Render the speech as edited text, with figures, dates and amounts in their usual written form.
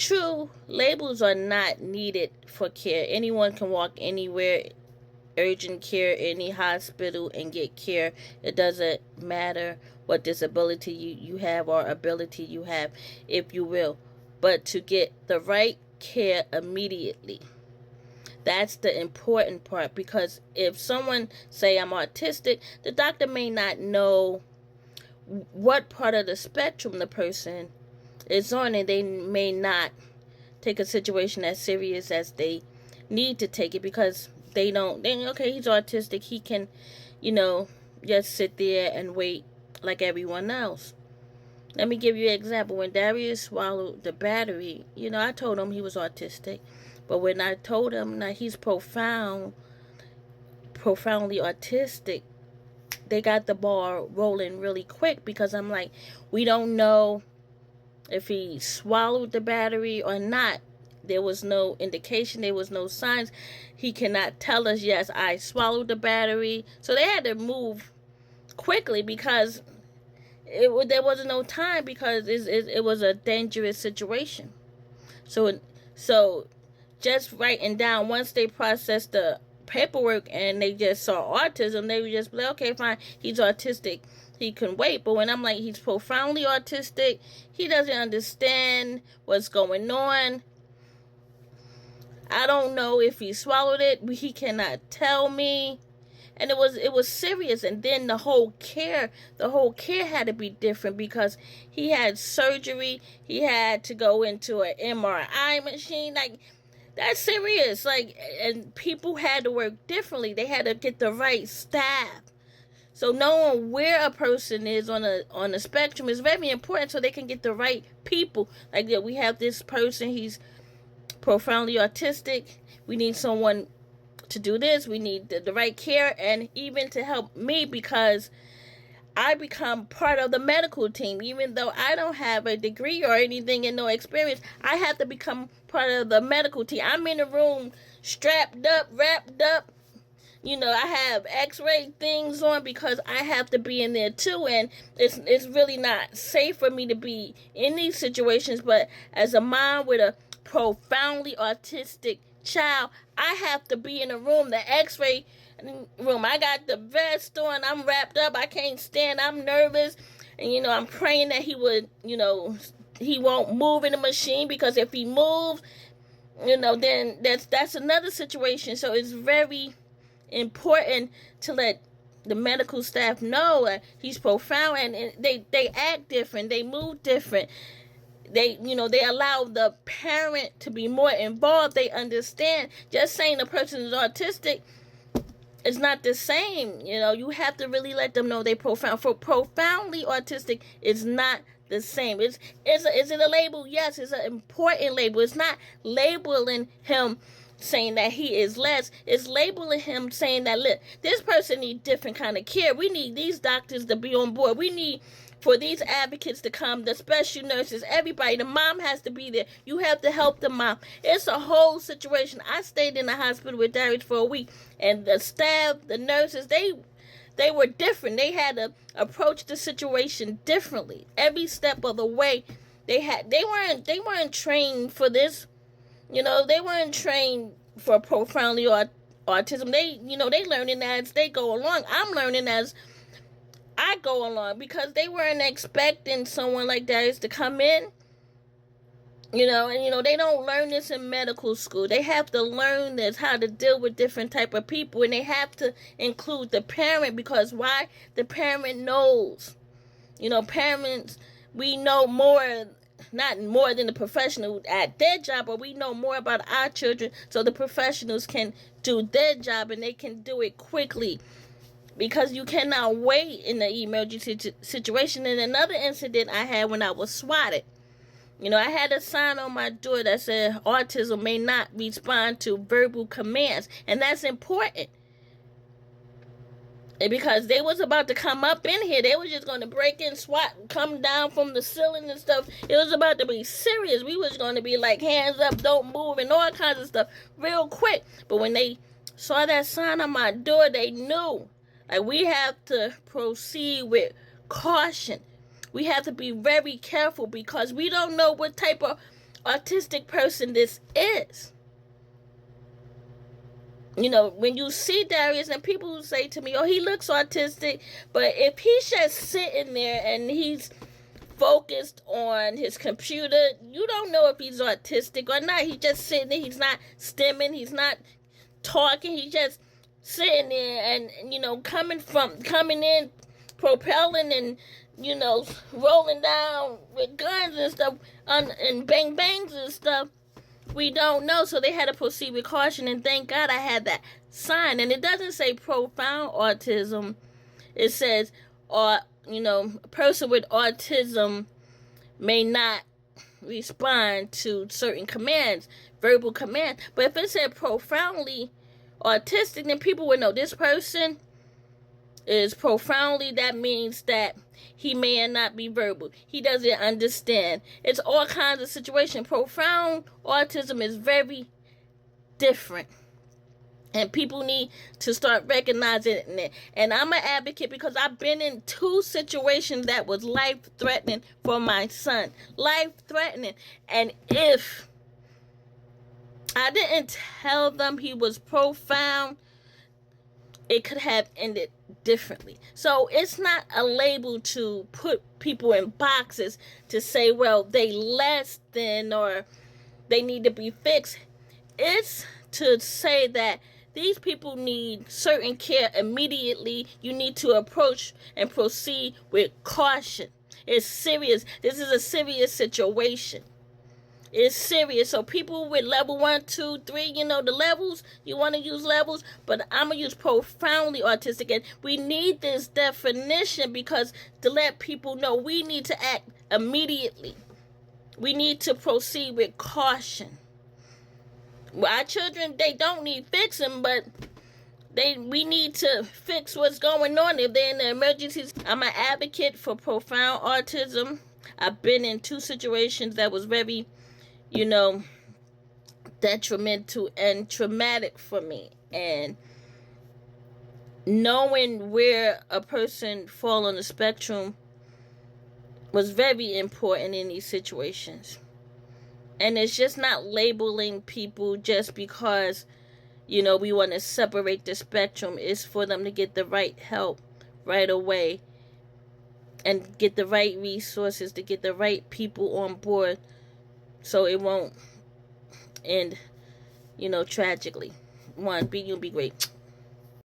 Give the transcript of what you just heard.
True, labels are not needed for care. Anyone can walk anywhere, urgent care, any hospital, and get care. It doesn't matter what disability you have or ability you have, if you will. But to get the right care immediately. That's the important part, because if someone say I'm autistic, the doctor may not know what part of the spectrum the person is on, and they may not take a situation as serious as they need to take it, because okay, he's autistic, he can, just sit there and wait like everyone else. Let me give you an example. When Darius swallowed the battery, I told him he was autistic, but when I told him that he's profoundly autistic, they got the ball rolling really quick, because I'm like, we don't know if he swallowed the battery or not. There was no indication. There was no signs. He cannot tell us, yes, I swallowed the battery. So they had to move quickly, because there wasn't no time, because it was a dangerous situation. So just writing down, once they processed the paperwork and they just saw autism, they would just be like, okay, fine, he's autistic, he can wait. But when I'm like, he's profoundly autistic, he doesn't understand what's going on. I don't know if he swallowed it, but he cannot tell me. And it was serious. And then the whole care had to be different, because he had surgery. He had to go into an MRI machine. Like, that's serious. Like, and people had to work differently. They had to get the right staff. So knowing where a person is on a spectrum is very important, so they can get the right people. Like, yeah, we have this person, he's profoundly autistic. We need someone to do this. We need the right care, and even to help me, because I become part of the medical team. Even though I don't have a degree or anything and no experience, I have to become part of the medical team. I'm in the room strapped up, wrapped up. I have x-ray things on, because I have to be in there too. And it's really not safe for me to be in these situations. But as a mom with a profoundly autistic child, I have to be in the room, the x-ray room. I got the vest on, I'm wrapped up, I can't stand, I'm nervous. And I'm praying that he would, he won't move in the machine, because if he moves, then that's another situation. So it's very important to let the medical staff know that he's profound, and they act different, they move different. They allow the parent to be more involved. They understand. Just saying the person is autistic is not the same. You have to really let them know they profound. For profoundly autistic, it's not the same. Is it a label? Yes, it's an important label. It's not labeling him saying that he is less. It's labeling him saying that, look, this person needs different kind of care. We need these doctors to be on board. We need for these advocates to come, the special nurses, everybody. The mom has to be there. You have to help the mom. It's a whole situation. I stayed in the hospital with Darius for a week, and the staff, the nurses, they were different. They had to approach the situation differently. Every step of the way, they weren't trained for this. They weren't trained for profoundly autism. They learning as they go along. I'm learning as I go along, because they weren't expecting someone like Darius to come in. They don't learn this in medical school. They have to learn this, how to deal with different type of people, and they have to include the parent, because why? The parent knows. Parents, we know more, not more than the professional at their job, but we know more about our children, so the professionals can do their job, and they can do it quickly. Because you cannot wait in the emergency situation. And another incident I had when I was swatted. I had a sign on my door that said autism may not respond to verbal commands. And that's important. And because they was about to come up in here. They were just going to break in, SWAT, come down from the ceiling and stuff. It was about to be serious. We was going to be like, hands up, don't move, and all kinds of stuff real quick. But when they saw that sign on my door, they knew. Like, we have to proceed with caution. We have to be very careful, because we don't know what type of autistic person this is. When you see Darius, and people say to me, oh, he looks autistic, but if he's just sitting there and he's focused on his computer, you don't know if he's autistic or not. He's just sitting there. He's not stimming. He's not talking. He's just sitting there and, coming in, propelling and, rolling down with guns and stuff and bang bangs and stuff. We don't know, so they had to proceed with caution, and thank God I had that sign. And it doesn't say profound autism. It says, a person with autism may not respond to certain commands, verbal commands. But if it said profoundly autistic, then people would know this person is profoundly, that means that he may not be verbal. He doesn't understand. It's all kinds of situations. Profound autism is very different. And people need to start recognizing it. And I'm an advocate because I've been in 2 situations that was life-threatening for my son. Life-threatening. And if I didn't tell them he was profound, it could have ended differently. So it's not a label to put people in boxes to say, well, they less than or they need to be fixed. It's to say that these people need certain care immediately. You need to approach and proceed with caution. It's serious. This is a serious situation. It's serious. So people with level 1, 2, 3, the levels, you want to use levels, but I'm going to use profoundly autistic. And we need this definition because to let people know we need to act immediately. We need to proceed with caution. Our children, they don't need fixing, but we need to fix what's going on if they're in the emergencies. I'm an advocate for profound autism. I've been in 2 situations that was very detrimental and traumatic for me. And knowing where a person fall on the spectrum was very important in these situations. And it's just not labeling people just because, we want to separate the spectrum. It's for them to get the right help right away and get the right resources, to get the right people on board so it won't end, tragically. Be great.